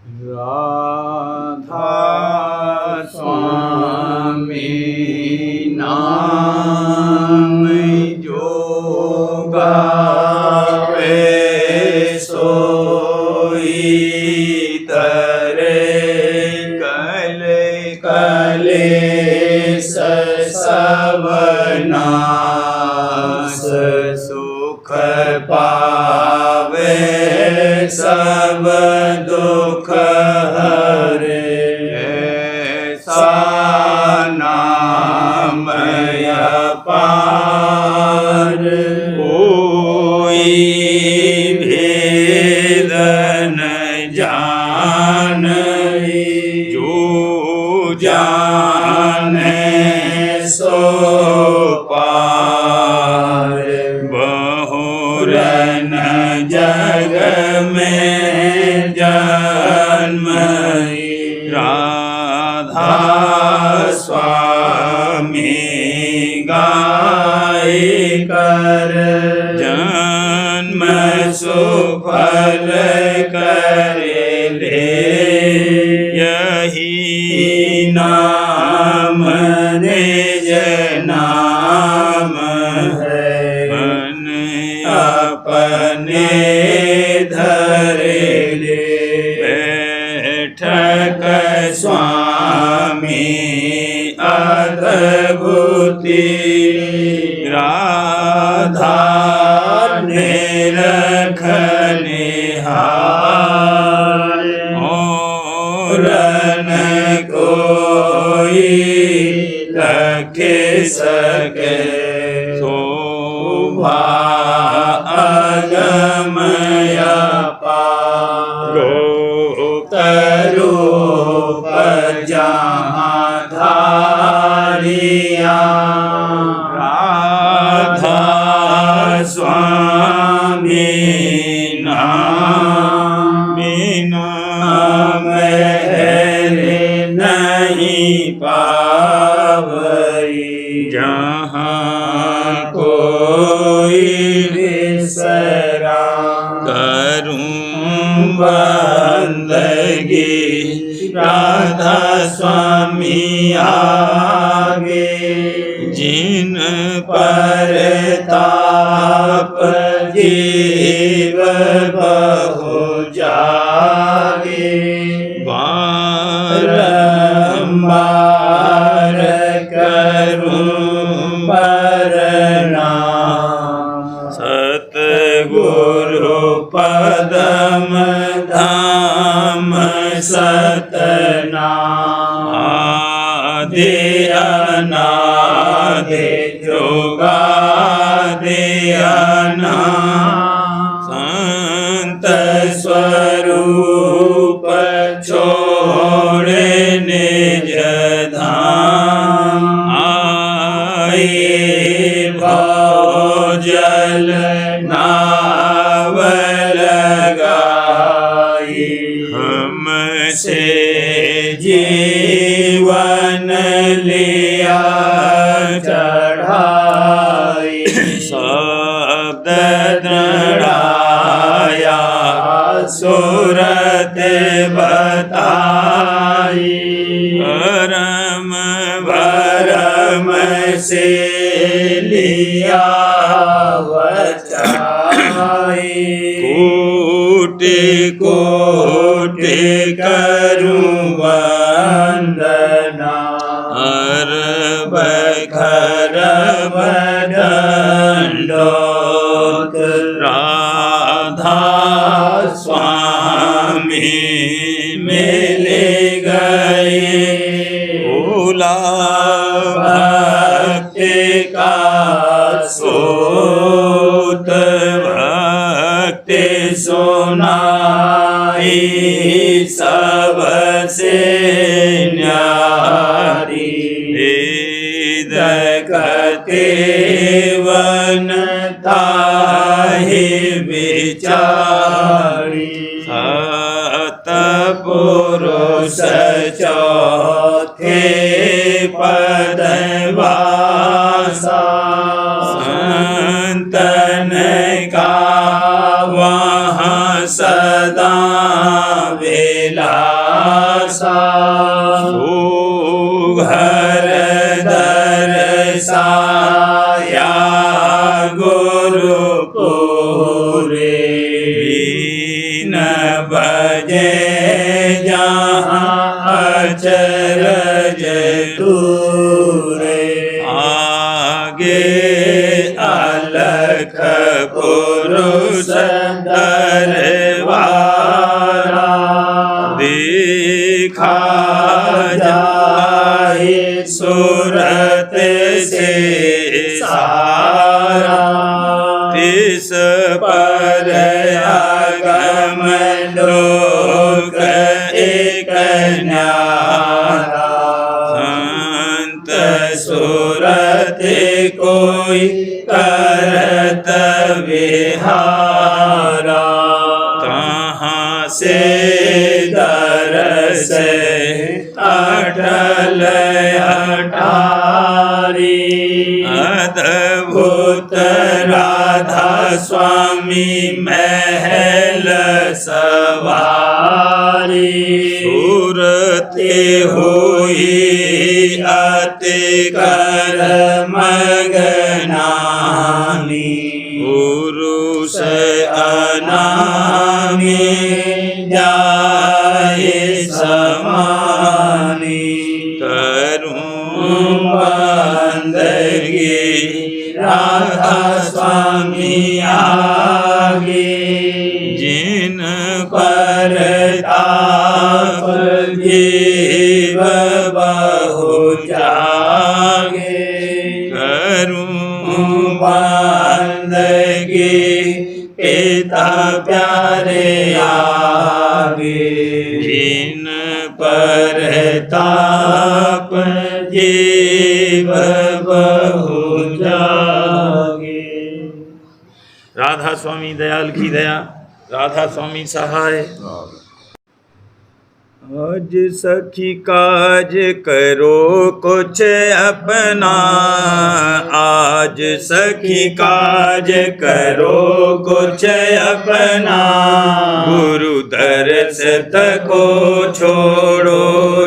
राधा स्वामी नाम जो गावे सोई तरे कले कलेश सब नाश सुख पावे सब दुख हरे ऐसा नाम अपार कोई भेद न जाने जो जाने सो पार बहुरन जग में जन्म राधा स्वामी गाय कर जन्म सुफल करे ले यही नाम निज नाम है मन अपने धरे ले बैठक स्वामी अद्भुति राधा निरखने हार और न कोई रखे सके शोभा अगमय पार गुप्त रूप जहाँ धारिया राधा स्वामी नाम मेरे नहीं पावई जहाँ कोई विसरा करूं बंदगी राधा स्वामी आगे जिन पर ताप जीव बहु जागे बारंबार करूं प्रणाम सतगुरु पदम धाम सतनाम आदि अनादि जोगादि अनादि संत स्वरूप छोड़े निज धाम आए भव जल नाव लगाई हमसे जीवन लिया चढ़ाई शब्द दृढ़ाया सूरत बताई परम भरम से लिया बचाई कोटि कोटि करूं वंदना हर बखर दंडोत राधा स्वामी मिले गए भोला भक्ति का सोत भक्ति सुनाई सबसे न्यारी वेद कहते वनता ही विचारी सतपुरुष चौथे पदवासा संतन का वहाँ सदा वे लासा सुघर दरसाया गुरुपुरे बीन बजे जहाँ अचरज दूरे आगे अलख पुरुष दरबारा देखा जाए सूरत से सारा तिस पर आगम लोक एक न्यारा संत सूरत कोई करत विहारा कहाँ से दरस अटल अटारी अद्भुत राधा स्वामी महल सवारी सूरते हुई अति कर मगनामी पुरुष अनामी जाए समानी करूं बंदगी राधा स्वामी आगे जिन पर ताप जीव बहु जागे करूं बंदगी पिता प्यारे आगे जिन पर ताप जीव बहु जागे। राधा स्वामी दयाल की दया, राधा स्वामी सहाय। आज सखी काज करो कुछ अपना, आज सखी काज करो कुछ अपना, गुरु दर्श तको छोड़ो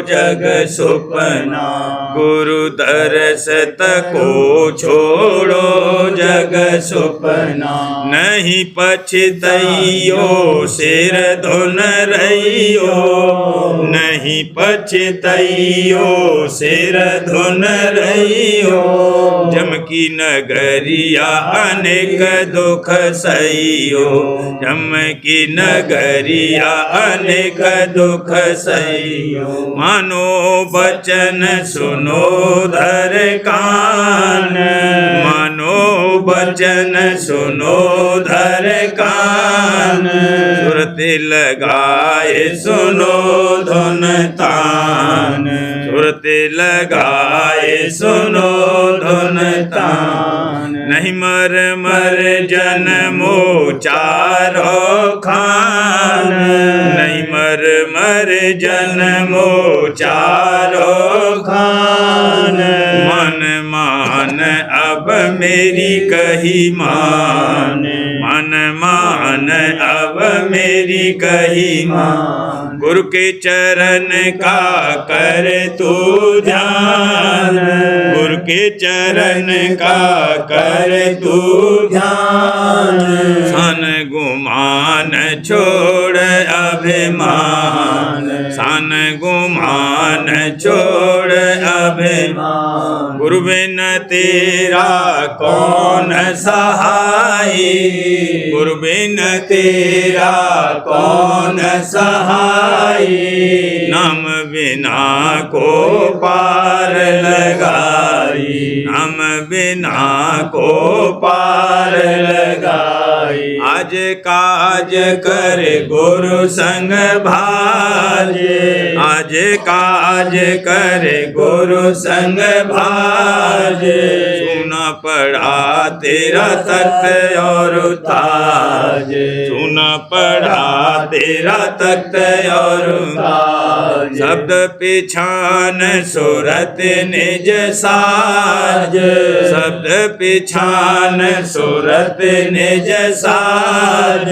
जग सुपना, गुरु दर्श तको छोड़ो जग सुपना, नहीं पछतइयो सिर धुन रहियो, नहीं पछतइयो सिर धुन रहियो, जमकी नगरिया अनेक दुख सहियो, जमकी नगरिया अनेक दुख सहियो, मानो बचन सुनो धर कान, मानो बचन सुनो धर कान, सुरति लगाए सुनो धुन तान, सुरति लगाए सुनो धुन तान, नहीं मर मर जन्मो चारो खान, नहीं मर मर जन्मो चारो खान, मन मान अब मेरी कही मान, मन मान अब मेरी कही मान, गुरु के चरण का कर तू ध्यान, गुरु के चरण का कर तू ध्यान, सन गुमान छोड़ अभिमान, सन गुमान छोड़ अभिमान, गुरु बिन तेरा कौन सहाय, गुरु बिन तेरा कौन सहाय, नाम बिना को पार लगाई, नाम बिना को पार लगाई, आज काज कर गुरु संग भाजे, आज काज कर गुरु संग भाजे, सुना पड़ा तेरा तख्त और ताज, सुना पड़ा तेरा तख्त और ताज, शब्द पिछान सुरत निज साज, शब्द पिछान सुरत निज साज,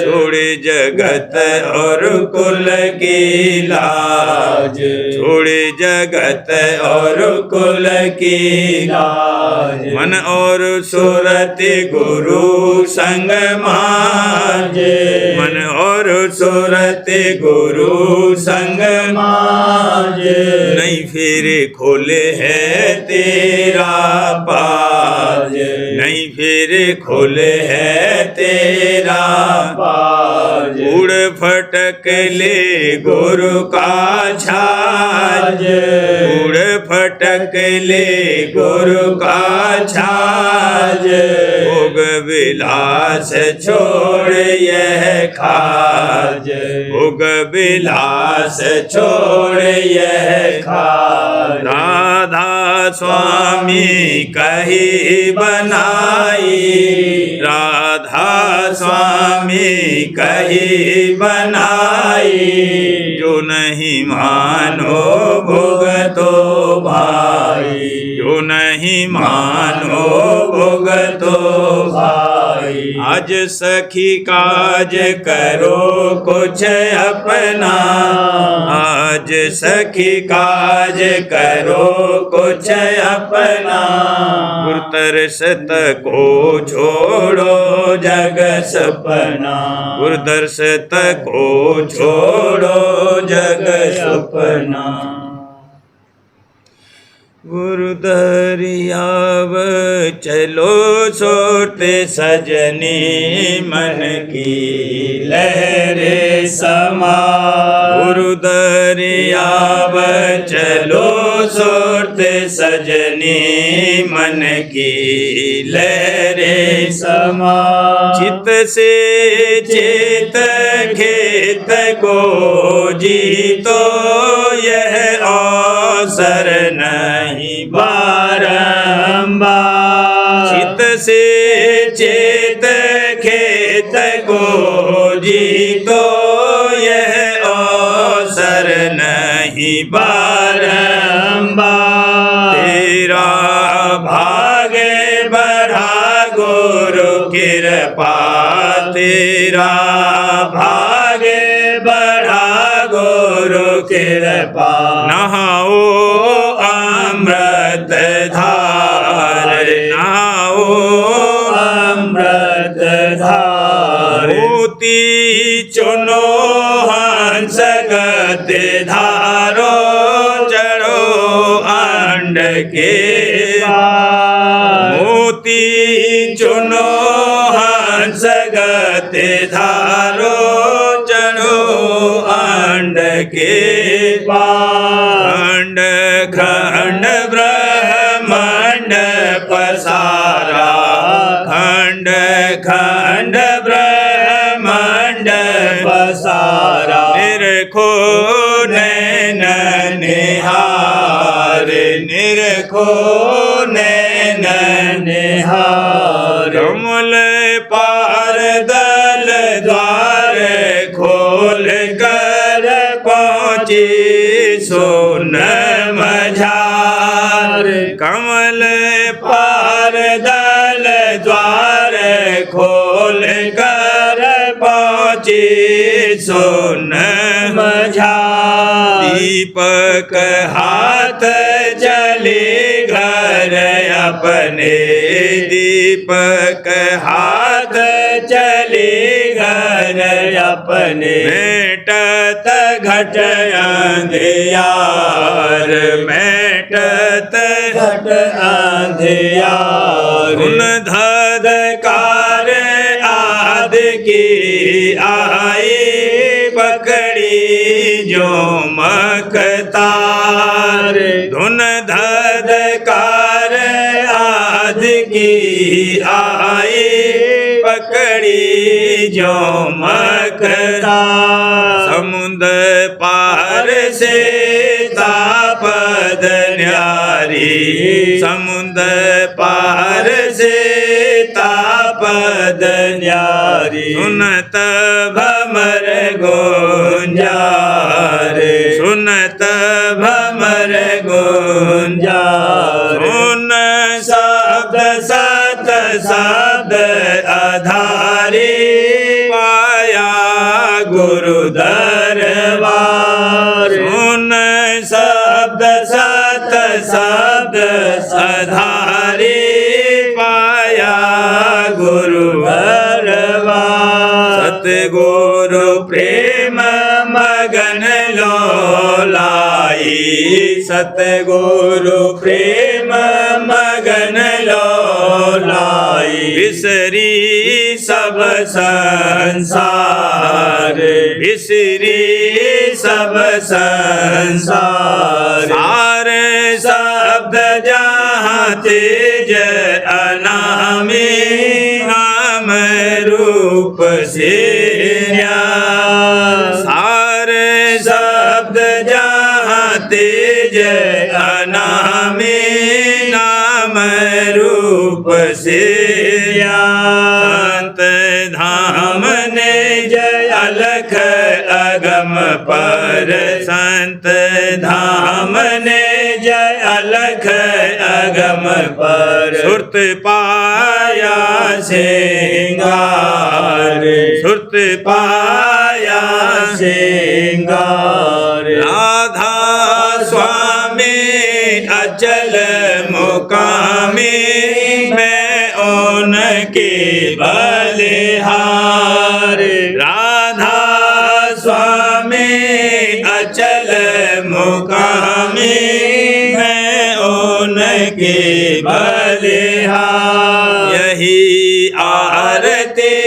छोड़े जगत और कुल की लाज, छोड़े जगत और कुल की लाज, मन और सुरत गुरु संग मांझे, मन और सुरत गुरु संग मांझे, नहीं फिर खोले है तेरा पाज, नहीं फिर खोले है तेरा पाज, उड़ फटक ले गुरु का छाज, उड़ फटक ले गुरु का छाज, भोग विलास छोड़ यह खाज, भोग विलास छोड़ यह खाज, राधा स्वामी कही बनाई, राधा स्वामी कही बनाई, जो नहीं मानो भुगतो भाई, जो नहीं मानो भुगतो भाई, आज सखी काज करो कुछ अपना, आज सखी काज करो कुछ अपना, गुरुदर्शत को छोड़ो जग सपना, गुरुदर्शत को छोड़ो जग सपना, गुरु दरियाव चलो सोते सजनी, मन की लहरे समा, गुरु दरियाव चलो सोते सजनी, मन की लहरे समा, चित से चेत खेत को जीतो, यह अवसर नहीं बारंबार, चित से चेत खेत को जीतो, यह अवसर नहीं बारंबार, तेरा भागे बढ़ा गुरु कृपा, तेरा भागे बढ़ा गुरु कृपा, नहाओ अमृत धार, नहाओ अमृत धार, मोती चुनो हंस गति धारो, चढ़ो अंड के पार, मोती चुनो हंस गति धारो, चढ़ो अंड के पार, खंड ब्रह्मांड पसारा, खंड खंड ब्रह्मांड पसारा, निरखो नैन निहार, निरखो नैन निहार, कमल पार दल द्वार खोल कर पहुँची सोन मझार, कमल पार दल द्वार खोल कर पहुँची सोन मझार, दीपक हाथ चली घर अपने, दीपक हाथ चली घर अपने, मेटत घट अंधियार, मेटत घट अंधियार, उन धधकार आदि की आई, पकड़ी जो मकतार, धुन धधकार आदि की आई, पकड़ी जो मकतार, समुद्र पार से तापद न्यारी, समुद्र पार से तापद न्यारी, सुनत भमर गुंजार, सुन सुनत भमर गुंजा सुन शब्द सत शब्द आधारी पाया गुरु दरबार सुन शब्द सत शब्द आधारी पाया गुरु दरबार सतगुरु प्रेम मगन लोलाई सतगुरु प्रेम मगन लोलाई बिसरी सब संसार बिसरी सब संसार सार शब्द जहाँ तेज अनामी नाम रूप से सार शब्द जहाँ तेज अनामी नाम रूप से संत धाम ने जय अलख अगम पर संत धाम ने जय अलख अगम पर सुरत पाया सिंगार सुरत पाया सिंगार राधा स्वामी अचल मुकामी मैं उनके बलिहार राधा स्वामी अचल मुकामी मैं उनके बलिहार यही आरती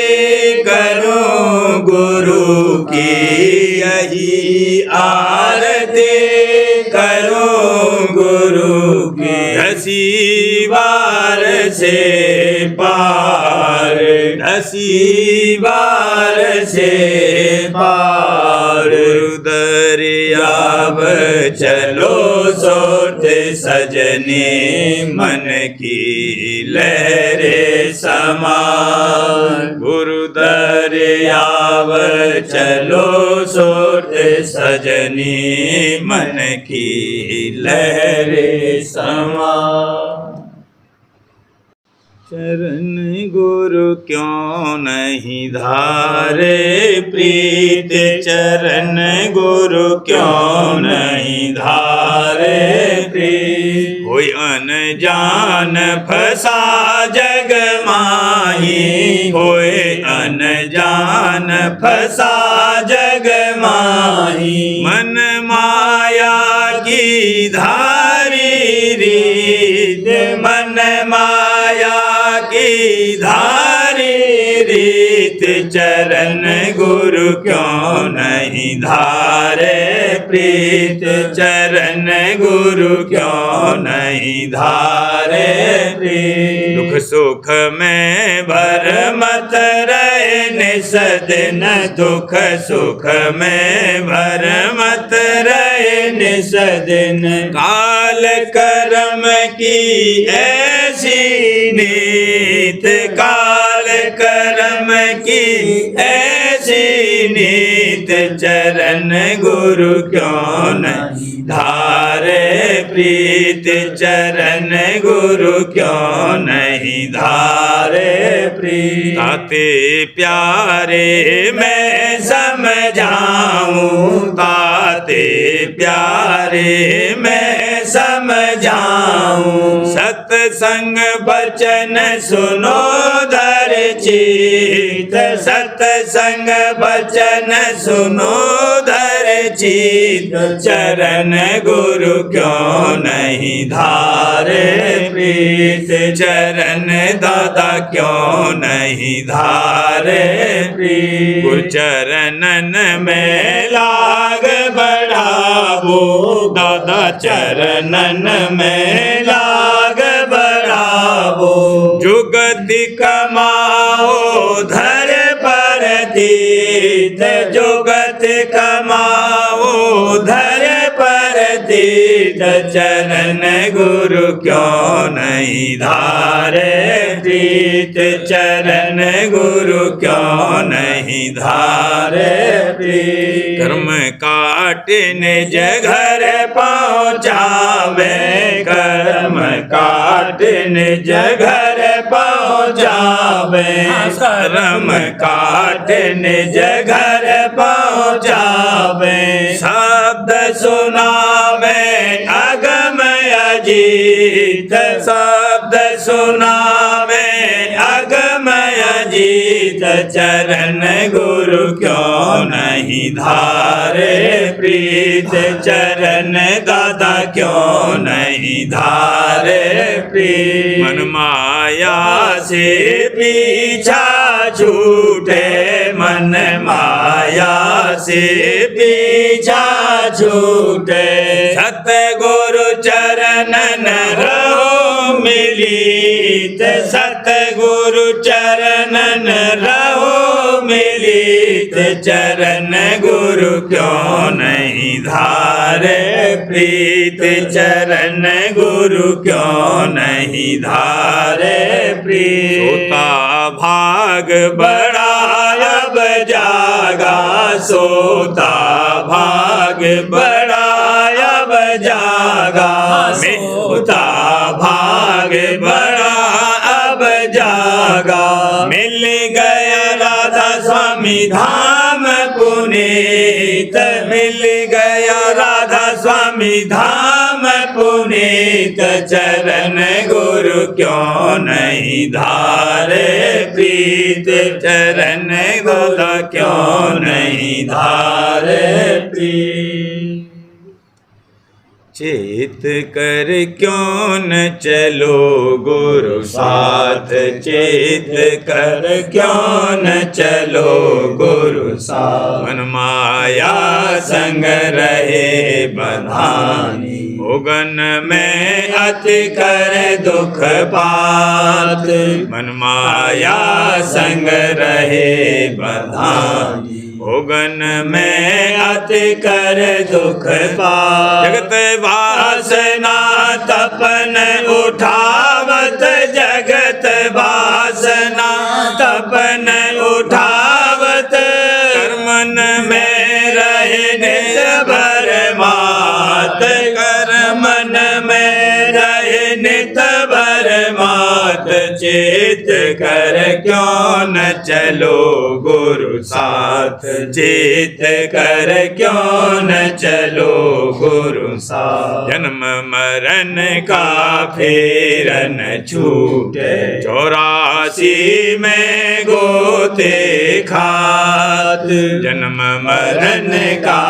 करूं गुरु की यही आरती करूं गुरु की 10 बार से पार 10 बार से पार दरियाव चलो सोत सजने मन की लहरे समान गुरु दरियाव चलो सोत सजने मन की लहरे समान चरण गुरु क्यों नहीं धारे प्रीत चरण गुरु क्यों नहीं धारे प्रीत कोई अनजान फंसा जग माही कोई अनजान फंसा जग माही मन माया की धारी रीत मन माया की धारी रीत चरण गुरु क्यों नहीं धारे प्रीत चरण गुरु क्यों नहीं धारे प्रीत दुख सुख में भर मत रहे निसदिन दुख सुख में भर मत रहे निसदिन काल कर्म की ऐसी नीत काल कर्म की ऐसी नीत चरण गुरु क्यों नहीं धारे प्रीत चरण गुरु क्यों नहीं धारे प्रीत ताते प्यारे मैं समझाऊं ताते प्यारे मैं समझाऊं सत्संग बचन सुनो धर चित सत्संग बचन सुनो धर चित चरण गुरु क्यों नहीं धारे प्रीत चरण दादा क्यों नहीं धारे प्रीत गुरु चरणन में लाग बढ़ावो दादा चरणन में लाग बढ़ावो जुगति कमाओ धर पर तीत जुगत कमाओ धर पर तीत चरण गुरु क्यों नहीं धारे प्रीत चरण गुरु क्यों नहीं धारे प्रीत कर्म काट निज घर पहुँचावे, कर्म काट निज घर पहुँचावे, कर्म काट निज घर पहुँचावे। शब्द सुनावे अगम अजीत, शब्द सुनावे अगम अजीत, चरण गुरु क्यों नहीं धारे प्रीत, चरण दादा क्यों नहीं धारे प्रीत। मन माया से पीछा छूटे, मन माया से पीछा छूटे, सतगुरु चरणन रहो मिलित, सतगुरु चरणन रहो मिलित, चरण गुरु क्यों नहीं धारे प्रीत, चरण गुरु क्यों नहीं धारे प्रीत। सोता भाग बड़ा अब जागा, सोता भाग बड़ा अब जागा, सोता भाग बड़ा अब जागा। मिल गया राधा स्वामी धाम पुनीत, मिल गया राधा स्वामी धाम पुनीत, चरण गुरु क्यों नहीं धारे प्रीत, चरण गुरु क्यों नहीं धारे प्रीत। चेत कर क्यों न चलो गुरु साथ, चेत कर क्यों न चलो गुरु साथ, मन माया संग रहे बंधानी, भोगन में अति कर दुख पात, मन माया संग रहे बंधानी, भोगन में अति कर दुख पात। जगत वासना तपन उठावत, जगत वासना तपन उठावत, कर्मन में रहे निर्भर मात, कर्मन में रहे निर्भर मात, चेत कर क्यों न चलो गुरु साथ, चेत कर क्यों न चलो गुरु साथ। जन्म मरण का फेर न छूटे, 84 में गोते खात, जन्म मरण का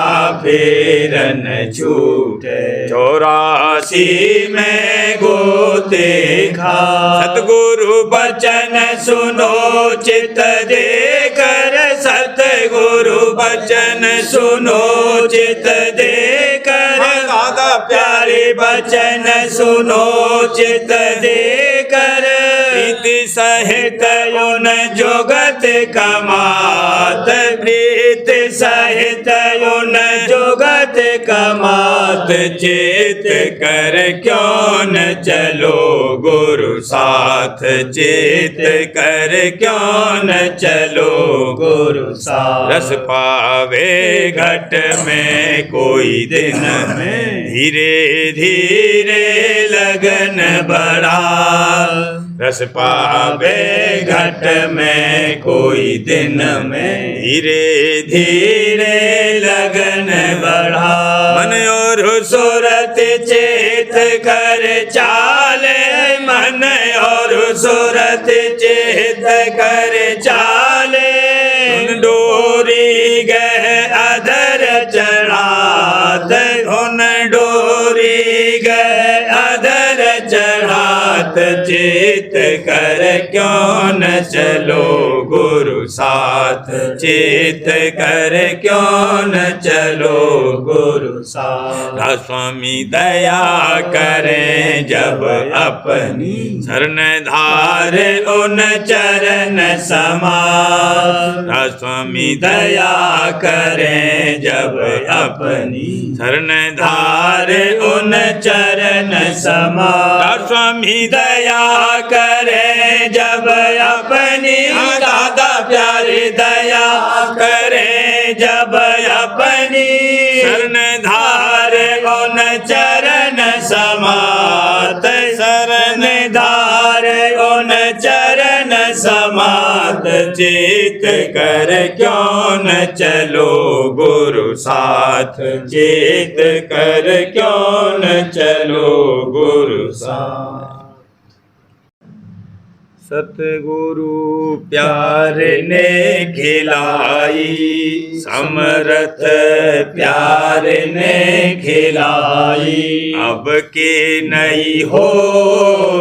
फेर न छूटे, 84 में गोते खात। सतगुरु बचन सुनो चित दे कर, सतगुरु बचन सुनो चित दे कर, दादा प्यारे बचन सुनो चित दे कर, प्रीति सहित उन जुगत कमात, प्रीति सहित उन जुगत कमात, चेत कर क्यों न चलो गुरु साथ, चेत कर क्यों न चलो गुरु साथ। रस पावे घट में कोई दिन में, धीरे धीरे लगन बढ़ा, रस पावे घट में कोई दिन में, धीरे धीरे लगन बढ़ा। मन और सूरत चेत कर चाले, मन और सूरत चेत कर चाले, डोरी गए अधर चढ़ात, उन डोरी गए अधर चढ़ात, चेत कर क्यों न चलो गुरु साथ, चेत कर क्यों न चलो गुरु साथ। स्वामी दया करें जब अपनी, शरण धार उन चरण समान, स्वामी दया करें जब अपनी, शरण धार उन चरण समान, स्वामी दया करें जब अपनी, दादा प्यारे दया करें जब अपनी शरण धार उन चरण समात, शरण धार उन चरण समात, चित कर क्यों न चलो गुरु साथ, चित कर क्यों न चलो गुरु साथ। सतगुरु प्यार ने खिलाई, समर्थ प्यार ने खिलाई, अब के नहीं हो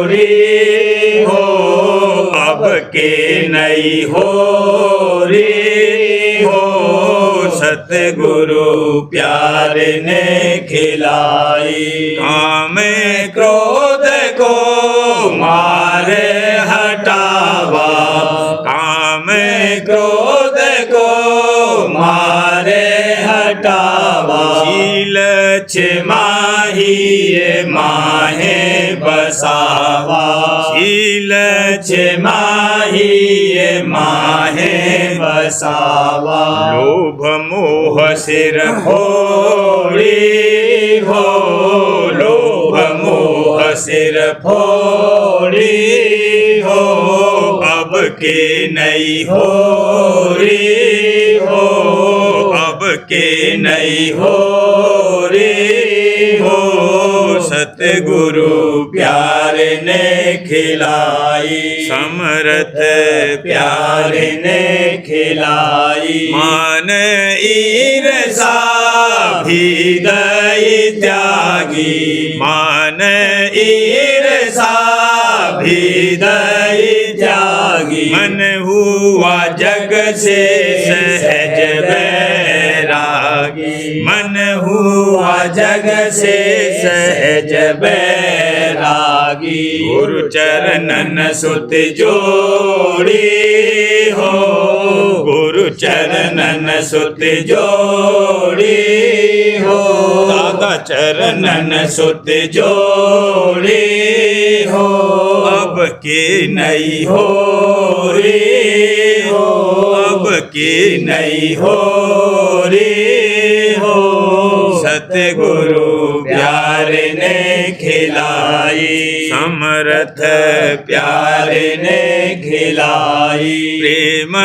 रे हो, अब के नहीं हो रे हो, सतगुरु प्यार ने खिलाई। काम क्रोध को मारे हटावा, काम क्रोध को मारे हटावा, शील छिमाही माहे बसावा, शील छिमाही माहे बसावा, लोभ मोह सिर फोड़ी हो, लोभ मोह सिर फोड़ी हो, अब के नहीं हो रे हो, अब के नहीं हो रे हो, सतगुरु प्यार ने खिलाई, समर्थ प्यार ने खिलाई। मान ईर्षा भी दई त्यागी, मान ईर्षा भी दई त्यागी, मन हुआ जग से सहज बैरागी, मन हुआ जग से सहज बैरागी, गुरु चरणन सुत जोड़ी हो, गुरु चरणन सुत जोड़ी हो, दादा चरणन सुत जोड़ी हो, अब के नहीं हो रे हो, अब के नहीं हो रे हो, सतगुरु प्यार ने खिलाई, समर्थ प्यार ने खिलाई। प्रेम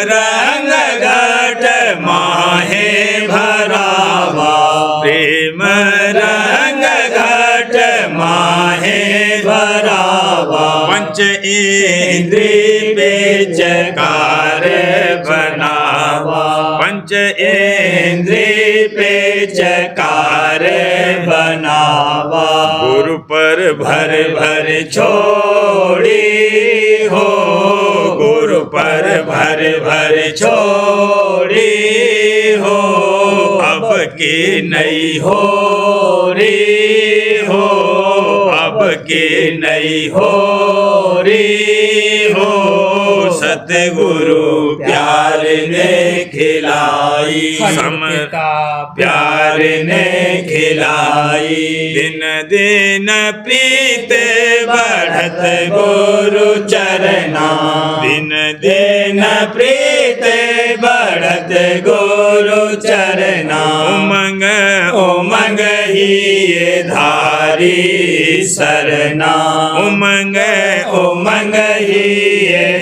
रंग घट माहे भरावा, प्रेम रंग घट माहे भरावा, पंच इंद्रिय पेचकार बनावा, पंच इंद्रिय पेचकार बनावा, गुरु पर भर भर छोड़ी हो, गुरु पर भर भर छोड़ी हो, अब के नहीं हो रे हो, अब के नहीं हो रे हो, सतगुरु प्यार ने खिलाई, समर्थ प्यार ने खिलाई। दिन दिन प्रीत बढ़त गुरु चरना, दिन दिन प्रीत बढ़त गुरु चरना, उमंग उमंग ही धारी सरना, उमंग उमंग ही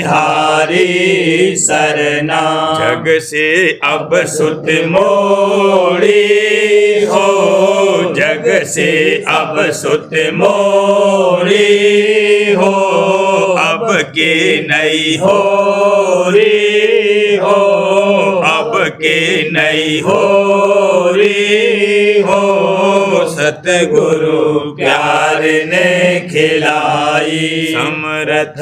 धारी सरना, जग से अब सुत मोड़ी हो, जग से अब सुत मोड़ी हो, अब के नहीं हो रे हो, अब के नहीं हो रे हो, सतगुरु प्यार ने खिलाई, समर्थ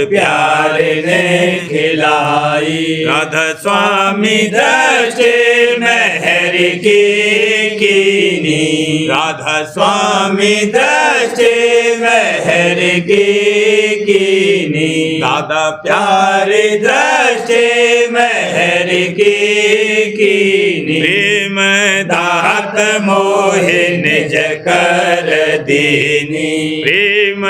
प्यार ने खिलाई। राधा स्वामी दृष्टि मेहर की कीनी, राधा स्वामी दृष्टि मेहर की कीनी, दादा प्यार दृष्टि मेहर की कीनी, प्रेम दात मोहे निज कर दीनी, प्रेम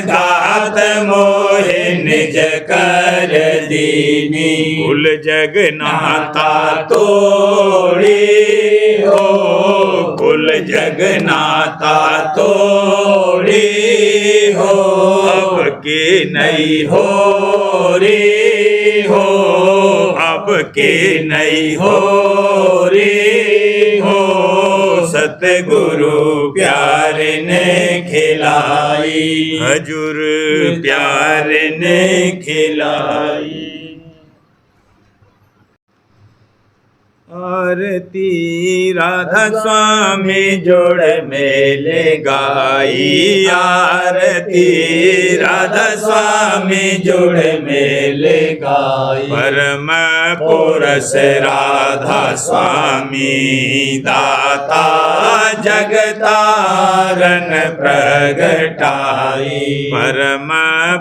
दात नाथ मोहे निज कर दीनी। कुल जगन्नाथा तोड़ी हो, कुल जगन्नाथा तोड़ी हो, अब के नहीं हो रे हो, अब के नहीं हो रे हो। सतगुरु प्यारे ने खिलाई, हजूर प्यारे ने खिलाई। आरती राधा स्वामी जोड़ मेले गाई, आरती राधा स्वामी जोड़ मेले गाई। परम पुरुष राधा स्वामी दाता जगतारन प्रगटाई। परम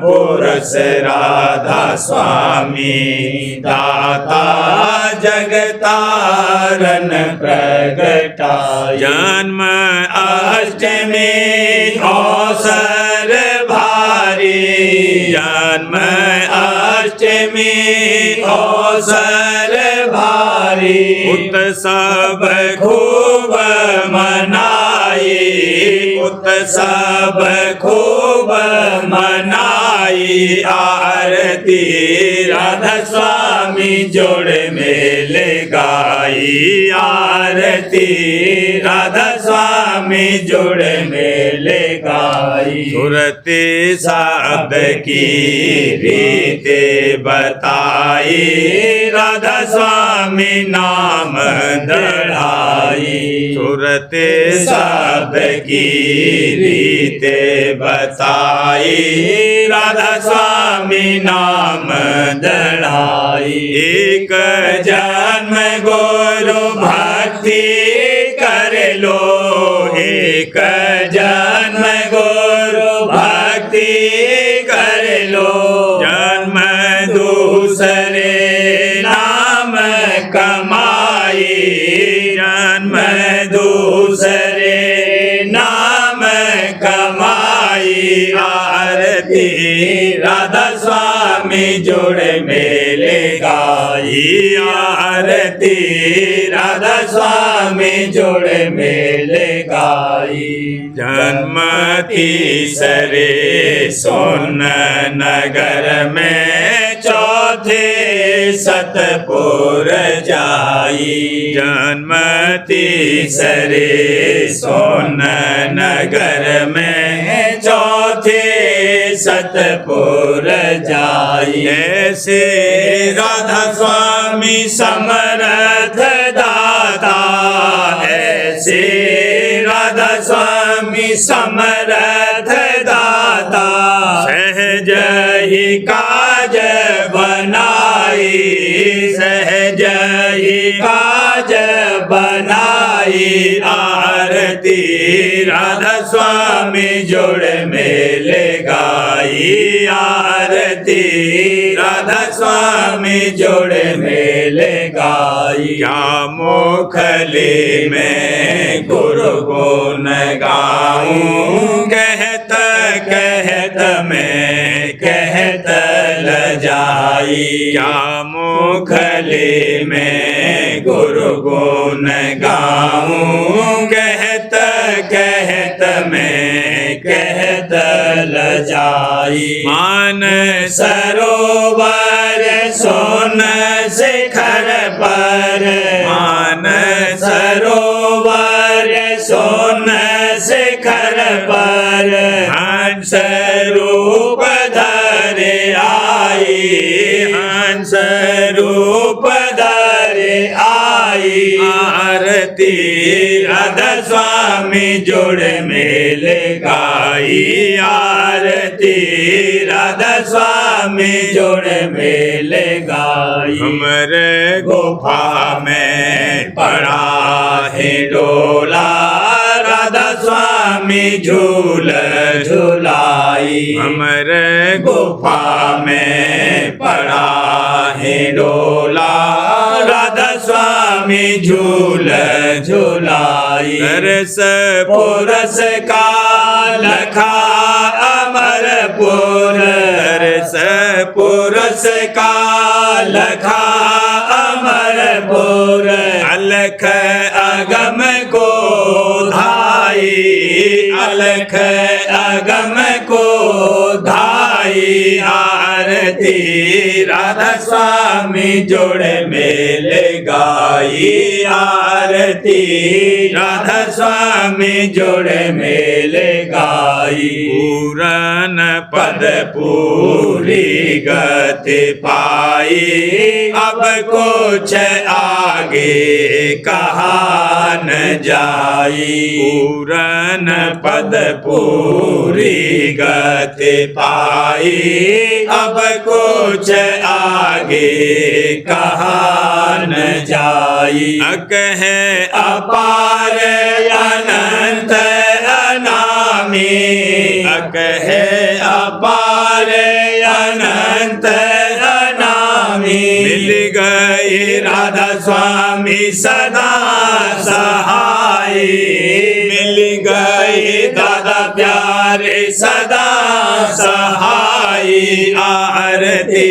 पुरुष राधा स्वामी दाता जगतारन प्रगटाई। जन्म अष्टमी अवसर भारी, जन्म अष्टमी अवसर भारी। उत्सव खूब मनाई, उत्सव खूब मनाई। आरती राधा स्वामी जोड़ मेले गाई, आरती राधा स्वामी जोड़ मेले गाई। सुरते शब्द की रीते बताई, राधा स्वामी नाम दढ़ाई। सुरते शब्द की रीते बताई, राधा स्वामी नाम दढ़ाई। एक जन्म गुरु भक्ति कर लो, एक जन्म गुरु भक्ति कर लो। जन्म दूसरे नाम कमाई, जन्म दूसरे नाम कमाई। आरती राधा स्वामी जोड़ मेले गाई, आरती राधा स्वामी जोड़ मेले गाई। जन्म तीसरे सोन नगर में चौथे सतपुर जाई। जन्म तीसरे सोन नगर में चौथे सतपुर जाई। ऐसे राधा स्वामी समर्थ दाता, ऐसे राधा स्वामी समर्थ दाता। सहज ही काज बनाई, सहज ही काज बनाई। आरती राधा स्वामी जोड़ मेले गाई, आरती राधा स्वामी जोड़ मेले गाई। क्या मोखली में गुरु गुण गाऊं, कहत कहत मैं कहत लजाई। क्या मोखली में गुरु गुण गाऊं, कहत कहत मैं कहत लजाई। मान सरोवर सोन शिखर पर, मान सरोवर सोन शिखर पर। हंस रूप धरे आई, हंस रूप धरे आई। आरती राधा स्वामी जोड़ मेले गाई, आरती राधा स्वामी जोड़ मेले गाई। हमरे गुफा में पड़ा है डोला, राधा स्वामी झूल झुलाई। हमरे गुफा में पड़ा है डोला, राधा स्वामी झूल झुलाई। रस पुरस का लखा अमरपुर, सरस पुरुष का लखा अमरपुर अलख अगम को धाई अलख अगम को धाई आरती राधा स्वामी जोड़े मेले गाई आरती राधा स्वामी जोड़े मेले गाई पूरन पद पूरी गति पाई अब कुछ आगे कहा न जाई पूरन पद पूरी गति पाई अब कुछ आगे कहा न जाई कहे अपार अनंत अनामी कहे अपार अनंत अनामी मिल गई राधा स्वामी सदा सहाय मिल गई दादा प्यारे सदा सहाय आरती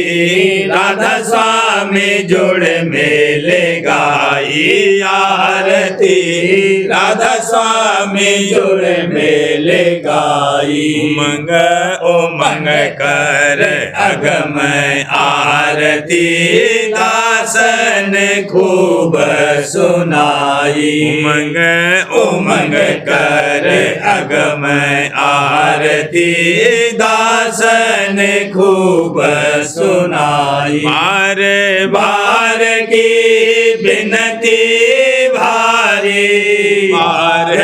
राधा स्वामी जोड़े मेले गाई आरती राधा स्वामी जोड़े मेले गाई उमंग उमंग कर अगम आरती दासन खूब सुनाई उमंग उमंग कर अगम आरती दासन खूब सुनाई बार बार की बिनती भारी बार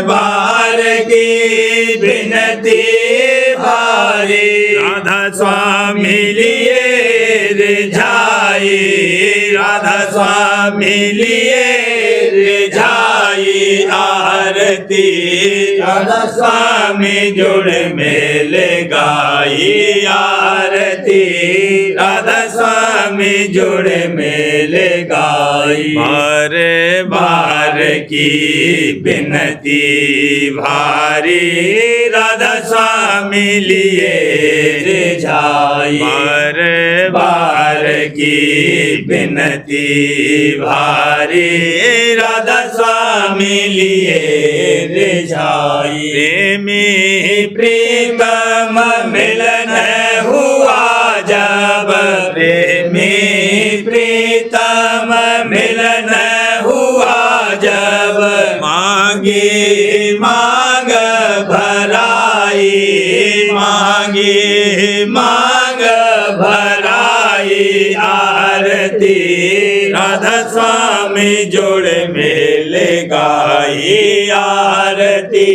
बार की बिनती भारी राधा स्वामी लिए रिझाई राधा स्वामी लिए रिझाई आरती राधा स्वामी जोड़े मेले गाई आरती राधा स्वामी जोड़े मेले गाई बार बार की बिनती भारी राधा स्वामी लिए रिझाई बार बार की बिनती भारी राधा स्वामी लिए रिझाई प्रेमी प्रीतम मिलन हुआ जब प्रेमी प्रीतम मिलन हुआ जब मांगी मांग भराई मांगी मांग भराई आरती राधा स्वामी जोड़े मेले गाई आरती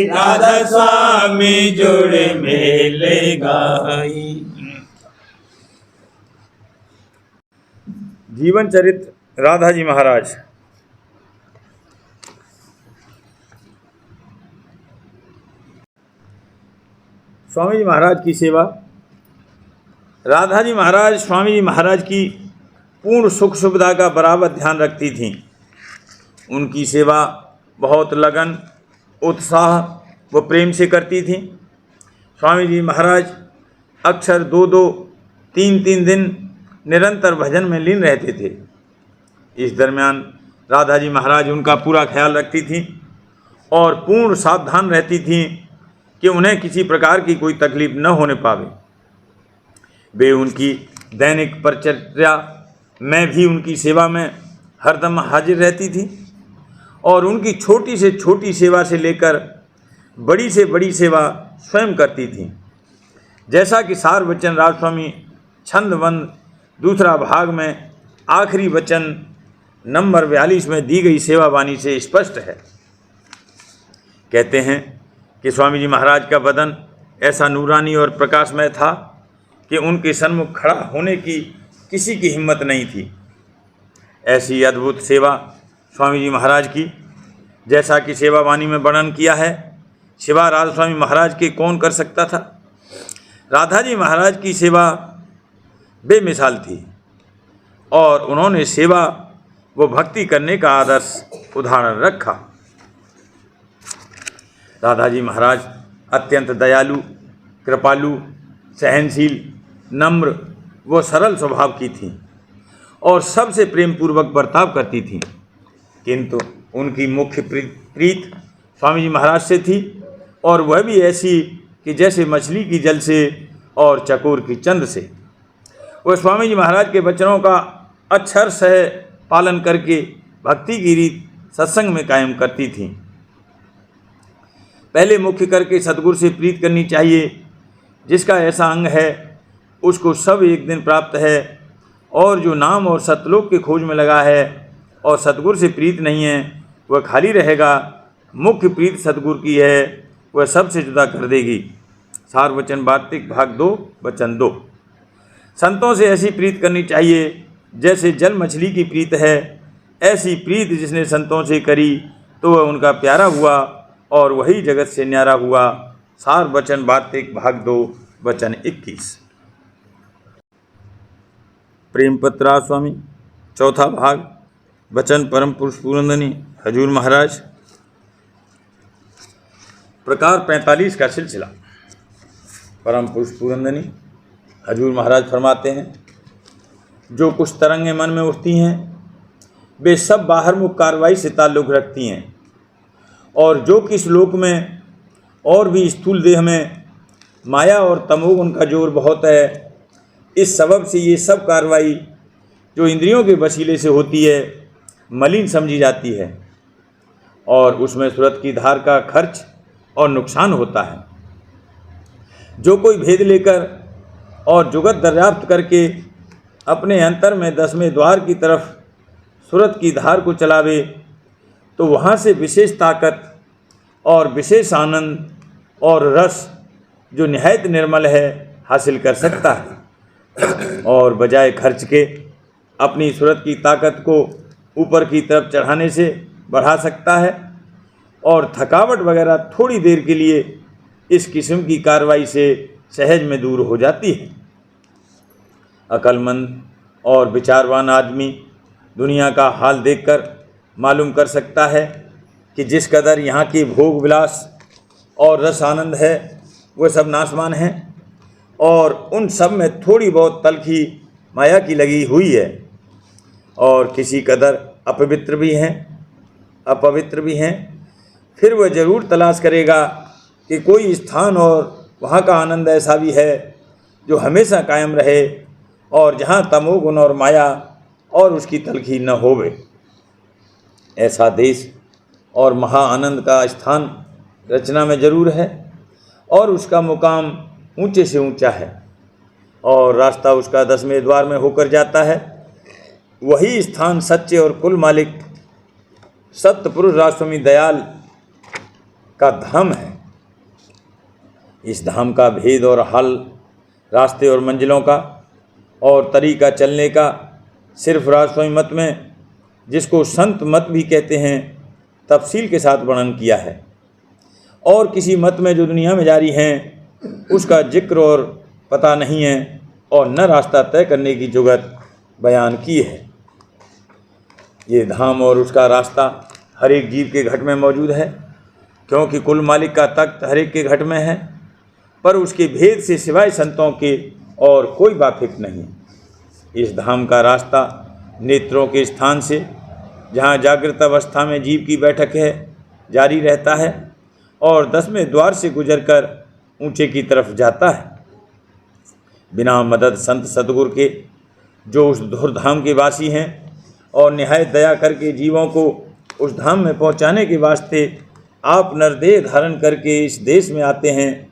राधा स्वामी जोड़े मेले गाई। जीवन चरित्र राधा जी महाराज। स्वामी जी महाराज की सेवा। राधा जी महाराज स्वामी जी महाराज की पूर्ण सुख सुविधा का बराबर ध्यान रखती थीं। उनकी सेवा बहुत लगन उत्साह व प्रेम से करती थीं। स्वामी जी महाराज अक्सर 2-2 3-3 दिन निरंतर भजन में लीन रहते थे। इस दरमियान राधा जी महाराज उनका पूरा ख्याल रखती थीं और पूर्ण सावधान रहती थीं कि उन्हें किसी प्रकार की कोई तकलीफ न होने पावे। वे उनकी दैनिक परिचर्या में भी उनकी सेवा में हरदम हाजिर रहती थी और उनकी छोटी से छोटी सेवा से लेकर बड़ी से बड़ी सेवा स्वयं करती थी। जैसा कि सार वचन राज स्वामी छंदबंद दूसरा भाग में आखिरी वचन नंबर 42 में दी गई सेवा वाणी से स्पष्ट है। कहते हैं कि स्वामी जी महाराज का बदन ऐसा नूरानी और प्रकाशमय था कि उनके सन्मुख खड़ा होने की किसी की हिम्मत नहीं थी। ऐसी अद्भुत सेवा स्वामी जी महाराज की, जैसा कि सेवा वाणी में वर्णन किया है, सिवा राधा स्वामी महाराज के कौन कर सकता था। राधा जी महाराज की सेवा बेमिसाल थी और उन्होंने सेवा व भक्ति करने का आदर्श उदाहरण रखा। राधा जी महाराज अत्यंत दयालु, कृपालु, सहनशील, नम्र व सरल स्वभाव की थीं और सबसे प्रेम पूर्वक बर्ताव करती थीं, किंतु उनकी मुख्य प्रीत स्वामी जी महाराज से थी, और वह भी ऐसी कि जैसे मछली की जल से और चकोर की चंद से। वह स्वामी जी महाराज के वचनों का अक्षर सह पालन करके भक्ति की रीत सत्संग में कायम करती थीं। पहले मुख्य करके सद्गुरु से प्रीत करनी चाहिए। जिसका ऐसा अंग है उसको सब एक दिन प्राप्त है, और जो नाम और सतलोक की खोज में लगा है और सद्गुरु से प्रीत नहीं है वह खाली रहेगा। मुख्य प्रीत सद्गुरु की है, वह सबसे जुदा कर देगी। सार वचन वार्तिक भाग 2 वचन 2। संतों से ऐसी प्रीत करनी चाहिए जैसे जल मछली की प्रीत है। ऐसी प्रीत जिसने संतों से करी तो वह उनका प्यारा हुआ और वही जगत से न्यारा हुआ। सार वचन वार्तिक भाग 2 वचन 21। प्रेम पत्रा स्वामी चौथा भाग वचन परम पुरुष पूरंदनी हजूर महाराज। प्रकार 45 का सिलसिला। परम पुरुष पूरंदनी हजूर महाराज फरमाते हैं, जो कुछ तरंगें मन में उठती हैं वे सब बाहरमुख कार्रवाई से ताल्लुक़ रखती हैं, और जो किस लोक में और भी स्थूल देह में माया और तमोगुण का जोर बहुत है, इस सबब से ये सब कार्रवाई जो इंद्रियों के वसीले से होती है मलिन समझी जाती है, और उसमें सूरत की धार का खर्च और नुकसान होता है। जो कोई भेद लेकर और जुगत दर्याप्त करके अपने अंतर में 10वें द्वार की तरफ सूरत की धार को चलावे तो वहाँ से विशेष ताकत और विशेष आनंद और रस जो निहायत निर्मल है हासिल कर सकता है, और बजाय खर्च के अपनी सूरत की ताकत को ऊपर की तरफ चढ़ाने से बढ़ा सकता है, और थकावट वगैरह थोड़ी देर के लिए इस किस्म की कार्रवाई से सहज में दूर हो जाती है। अक्लमंद और विचारवान आदमी दुनिया का हाल देखकर मालूम कर सकता है कि जिस कदर यहाँ की भोग विलास और रस आनंद है वह सब नाशवान हैं, और उन सब में थोड़ी बहुत तलखी माया की लगी हुई है, और किसी कदर अपवित्र भी हैं। फिर वह ज़रूर तलाश करेगा कि कोई स्थान और वहाँ का आनंद ऐसा भी है जो हमेशा कायम रहे, और जहाँ तमोगुण और माया और उसकी तलखी न होवे। ऐसा देश और महा आनंद का स्थान रचना में जरूर है, और उसका मुकाम ऊंचे से ऊंचा है, और रास्ता उसका 10वें द्वार में होकर जाता है। वही स्थान सच्चे और कुल मालिक सत्य पुरुष राजस्वामी दयाल का धाम है। इस धाम का भेद और हल, रास्ते और मंजिलों का और तरीका चलने का सिर्फ राजस्वामी मत में, जिसको संत मत भी कहते हैं, तफसील के साथ वर्णन किया है, और किसी मत में जो दुनिया में जारी हैं उसका जिक्र और पता नहीं है, और न रास्ता तय करने की जुगत बयान की है। ये धाम और उसका रास्ता हर एक जीव के घट में मौजूद है, क्योंकि कुल मालिक का तख्त हर एक के घट में है, पर उसके भेद से सिवाय संतों के और कोई वाकिफ नहीं। इस धाम का रास्ता नेत्रों के स्थान से, जहाँ जागृत अवस्था में जीव की बैठक है, जारी रहता है, और 10वें द्वार से गुजरकर ऊंचे की तरफ जाता है। बिना मदद संत सतगुरु के, जो उस धुरधाम के वासी हैं और निहायत दया करके जीवों को उस धाम में पहुंचाने के वास्ते आप नरदेह धारण करके इस देश में आते हैं,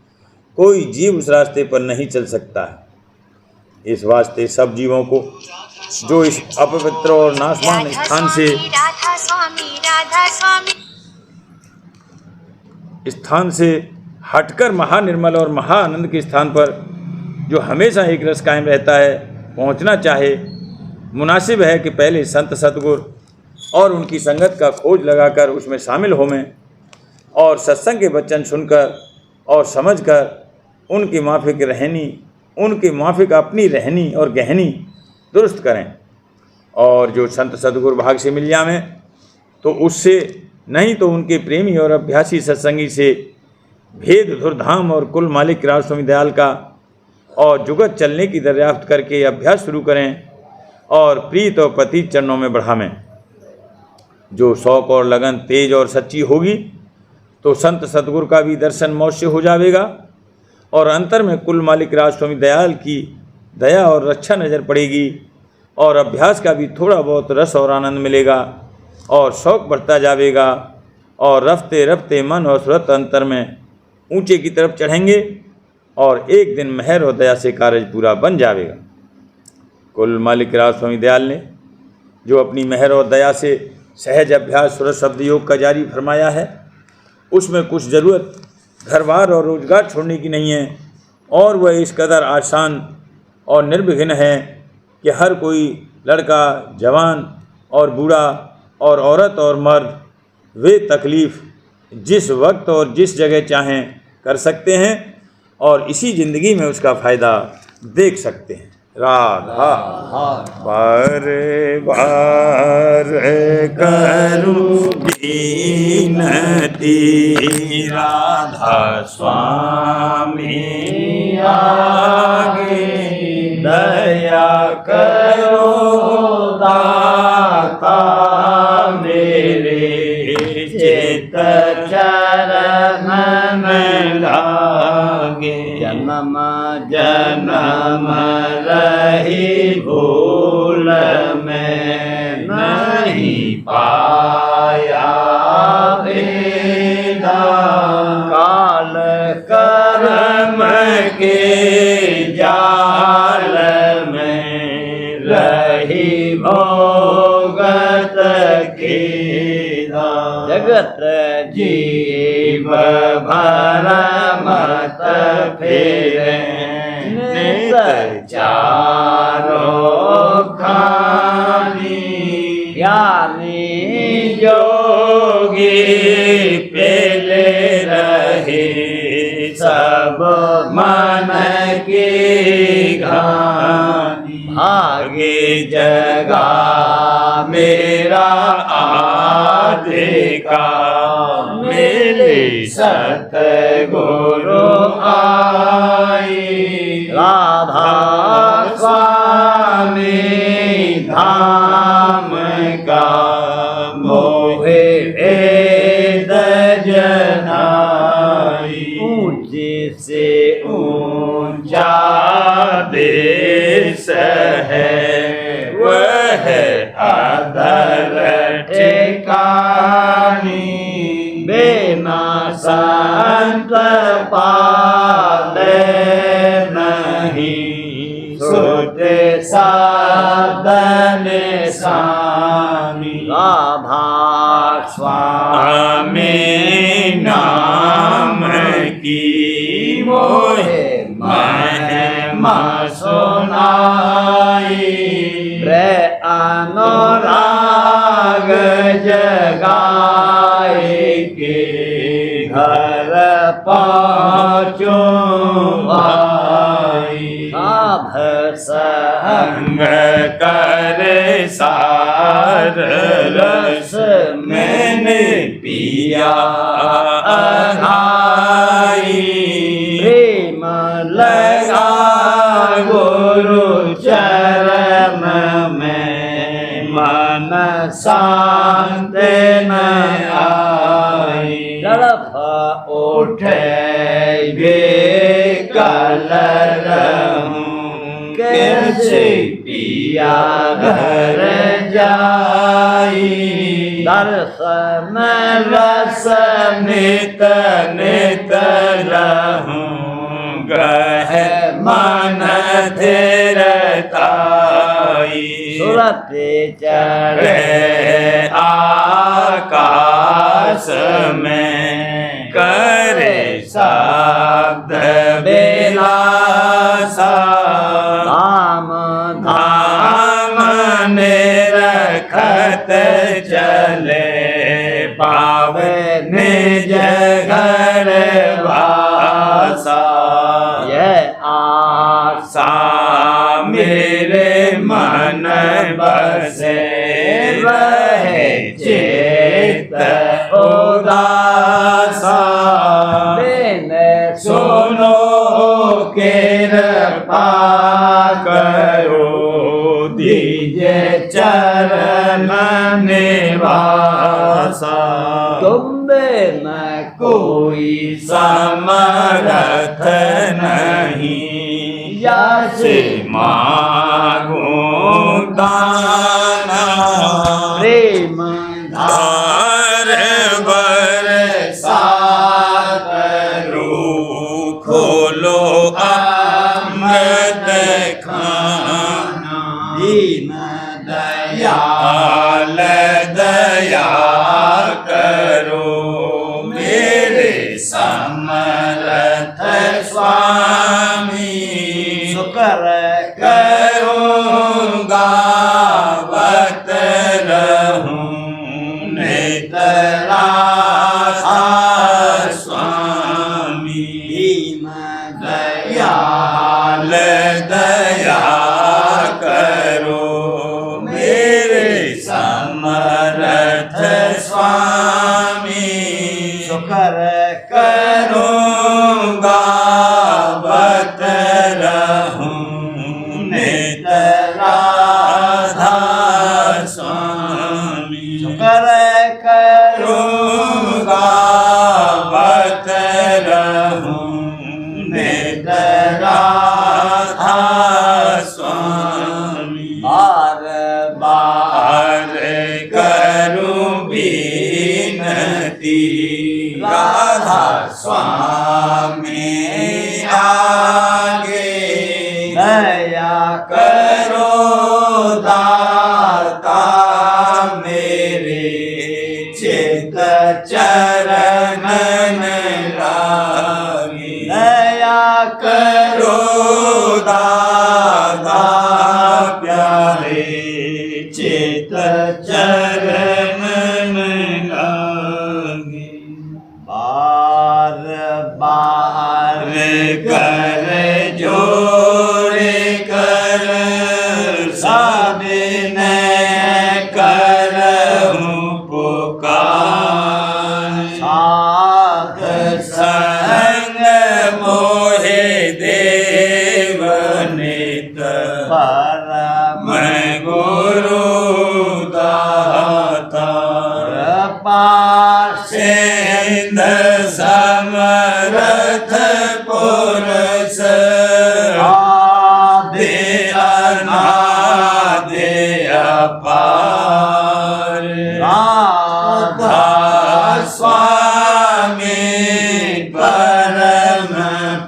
कोई जीव उस रास्ते पर नहीं चल सकता है। इस वास्ते सब जीवों को जो इस अपवित्र और नाशवान स्थान से हटकर महानिर्मल और महाआनंद के स्थान पर, जो हमेशा एक रस कायम रहता है, पहुंचना चाहे, मुनासिब है कि पहले संत सतगुरु और उनकी संगत का खोज लगाकर उसमें शामिल होवें, और सत्संग के वचन सुनकर और समझकर उनकी माफिक रहनी, उनके माफिक अपनी रहनी और गहनी दुरुस्त करें, और जो संत सतगुरु भाग से मिल जावें तो उससे, नहीं तो उनके प्रेमी और अभ्यासी सत्संगी से भेद धुरधाम और कुल मालिक राजस्वामी दयाल का और जुगत चलने की दरियाफ्त करके अभ्यास शुरू करें और प्रीत और पतित चरणों में बढ़ावें। जो शौक और लगन तेज और सच्ची होगी तो संत सतगुरु का भी दर्शन मौज से हो जाएगा और अंतर में कुल मालिक राज स्वामी दयाल की दया और रक्षा नज़र पड़ेगी और अभ्यास का भी थोड़ा बहुत रस और आनंद मिलेगा और शौक बढ़ता जाएगा और रफ्ते रफ्ते मन और सूरत अंतर में ऊंचे की तरफ चढ़ेंगे और एक दिन मेहर और दया से कार्य पूरा बन जाएगा। कुल मालिक राज स्वामी दयाल ने जो अपनी मेहर और दया से सहज अभ्यास सूरत शब्द योग का जारी फरमाया है, उसमें कुछ ज़रूरत घर बार और रोजगार छोड़ने की नहीं है और वह इस कदर आसान और निर्विघ्न है कि हर कोई लड़का, जवान और बूढ़ा और औरत और मर्द वे तकलीफ़ जिस वक्त और जिस जगह चाहें कर सकते हैं और इसी ज़िंदगी में उसका फ़ायदा देख सकते हैं। राधा बार बार करूं विनती, राधा स्वामी आगे दया करो दाता मेरे, चित चरण में लागे। जन्म जन्म रही भूल में नहीं पाया वेदा, काल कर्म के जाल में रही भोगत खेदा। जगत जीव भर मत फेरे चारों खानी, ज्ञानी जोगी पेले रहे सब मन की घानी। भागे जगा मेरा आदि का, मेरे सतगुरु आई। राधा स्वामी धाम का मोहे वेद जनाई। ऊंचे से ऊंचा देश है वह अधर ठिकानी, बिना संत पाले नहीं सुध साधन सामी। राधा स्वामी नाम की मोहे महिमा सुनाई। रे अनुराग जगाए के घर पहुँचो भाई। साभ संग कर सार रस मैंने पिया अघाई। प्रेम लगा गुरु चरण में मन शांत न आई। तड़फ उठे कल कैसे पिया घर जाई। दर्शन रस नित नित रहूं गह मन धीरताई। सुरत चढ़े आकाश में करे शब्द बेलासा। धाम धाम निरखत चले पावे निज घर वासा। यह आशा मेरे मन बसे रहे चित उदासा। सुनो कृपा चरण निवासा तुम बिन कोई समर्थ नहीं यश मागूं दाना प्रेम धार बरसा करो खोलो अमृत खाना दीन दया दयाल दया करो मेरे समर्थ स्वामी शुकर करूँगा गावत रहूं नित राधा स्वामी दीन दयाल दया करो मेरे समर्थ स्वामी शुकर करूँगा गावत रहूं नित राधा स्वामी शुकर करूँगा गावत रहूं नित राधा स्वामी बार बार करूं विनती राधा स्वामी आगे दया करो दाता मेरे चित चरण लागे दया करो दाता प्यारे चित चरण लागे बार बार कर जोड़े कर साबिन करहूं पुकार साध संग मोहे देव नित परम मैं गुरु दाता पास सिंध समरथ पुरुष आदि अनादि अपार राधा स्वामी परम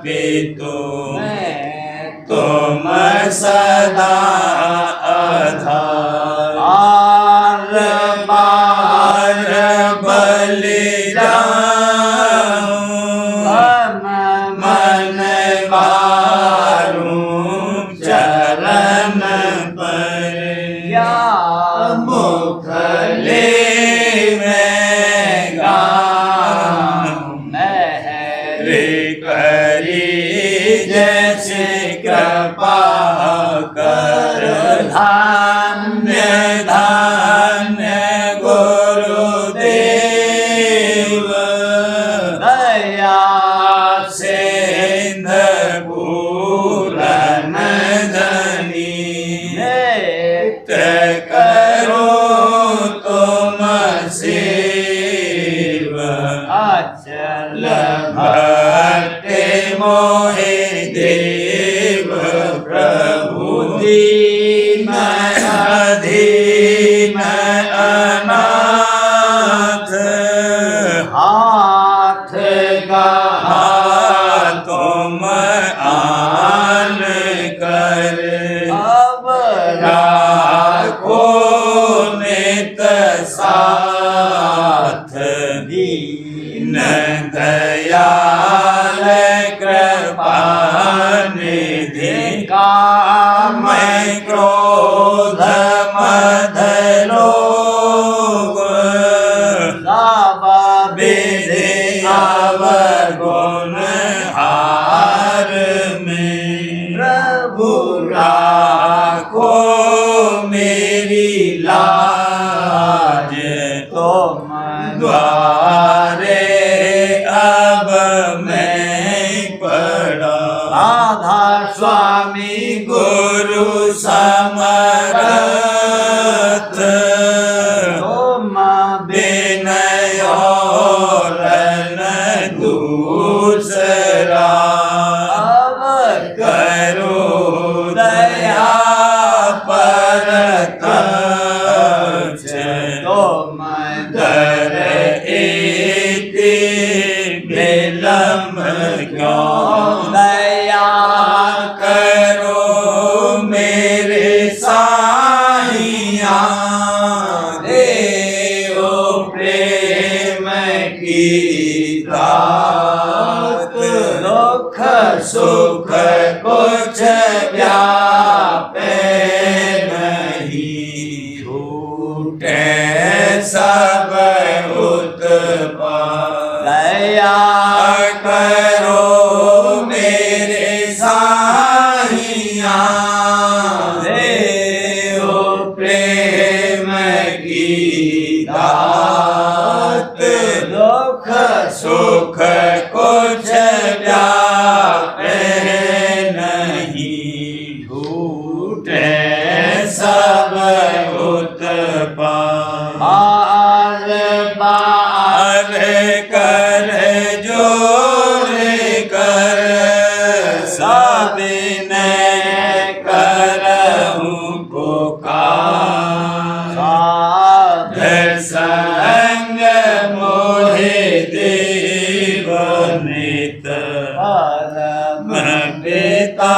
पितु तुम सदा आधार आर बार बलि जाऊं मन मारूं चरण पर या मुखले में गाऊं रे करी जैसे कृपा कर धान्य धान्य गुरुदेव दया सिंध पूरन धनी नित्य करो तुम सेव अचल भट्टे मोहे देव प्रभु दीन अधीन अनाथ हाथ गा तुम आन कर अब राखो नित साथ दीन दयाल कृपा निधि काम क्रोध मद लोभ विधि अवगुण हार में प्रभु राखो मेरी लाज तुम द्वारे अब मैं पड़ा राधा स्वामी गुरु समर दूसरा अब करो दया पर तज तुम दर इति विलम्ब क्यों दया करो मेरे साहिया देओ प्रेम की दात दुख सुख कुछ व्यापे नहीं छूटे सब उत्पाद दया करो मेरे साहिया देओ प्रेम की दात दुख सुख कुछ व्यापे नहीं झूठे सब उत्पाद बार बार कर जोर कर साबिन करहूँ पुकार संग मोहे देव नित पिता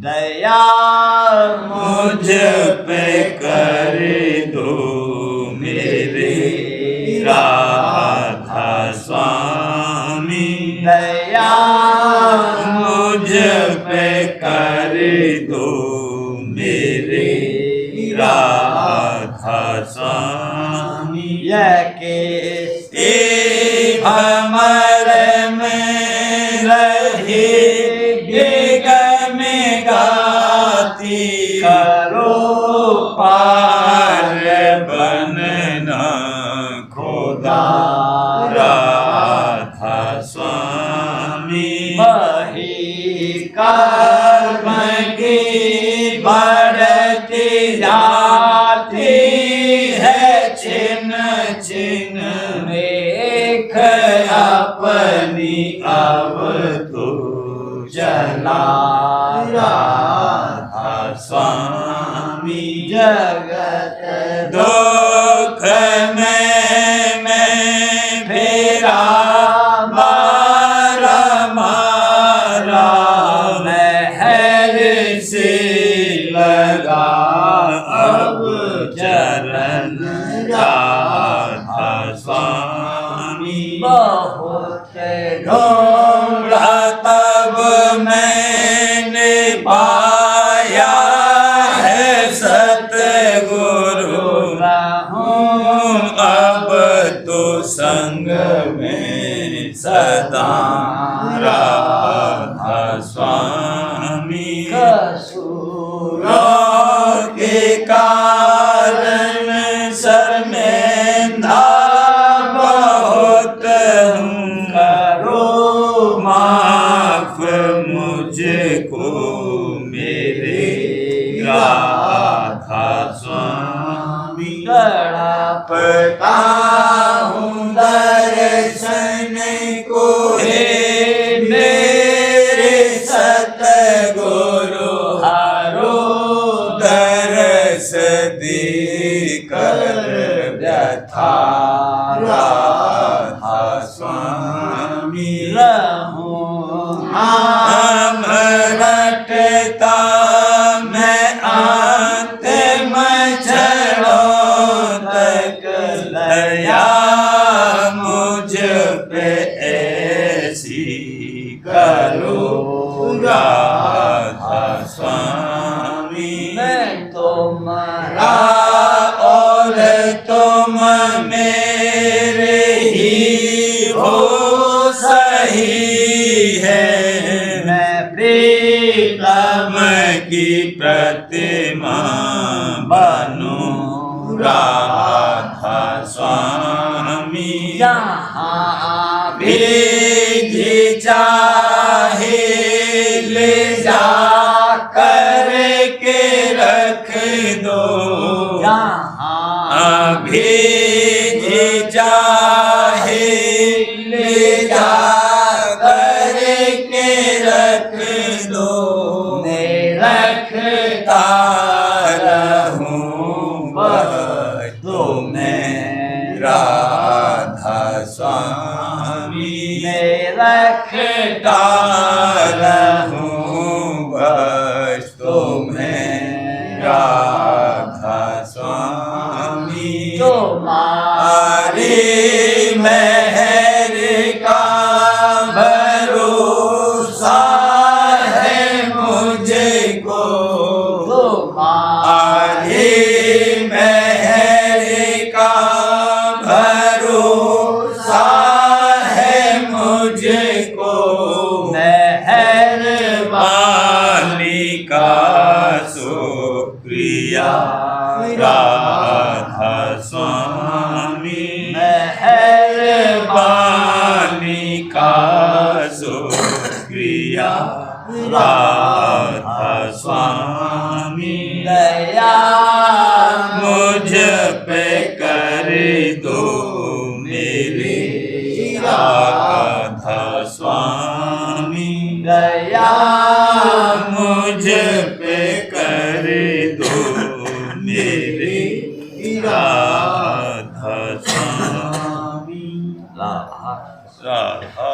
दया मुझ पे कर दो मेरे राधा स्वामी दया मुझ पे कर दो मेरे राधा स्वामी यह के भमर में रही गम गाती करो पार बनना खुदा राधा स्वामी मही कर्म की बढ़ती जाती है छिन छिन देख अपनी अब तो चला राधा स्वामी जगत दुख में मैं फेरा मारा मारा महर से लगा अब चरण राधा स्वामी बहुत ढूंढा तब मैंने पाया है सतगुरु हूँ अब तो संग में सदा राधा स्वामी कसूरों के कारण शर्मिंदा बहुत हूँ करो माफ मुझको मेरे राधा स्वामी तड़पता हूँ दर्शन को हे मेरे सतगुरु हारो दरस दे कर व्यथा राधा स्वामी हम रटता मैं अंतिम क्षणों तक दया मुझ पे ऐसी करो राधा स्वामी मैं तुम्हारा और तुम मेरे ही हो सही है मैं प्रीतम की प्रतिमा बनूं राधा स्वामी जहाँ भी भी चाहे ले जा कर के रख दो जहाँ अभी जा ले जा करके रख दो, मैं रखता रहूं बस तुम्हें राधा स्वामी, मैं रखता रहूं बस तुम्हें राधा स्वामी। तुम्हारी मेहर का भरोसा है मुझको, तुम्हारी मेहर का भरोसा है मुझको, मेहरबानी का शुक्रिया राधा स्वामी, मेहरबानी का शुक्रिया राधा स्वामी। दया मुझ पे कर दो मेरे राधा स्वामी, दया मुझ पे कर दो मेरे राधा स्वामी। राधा राधा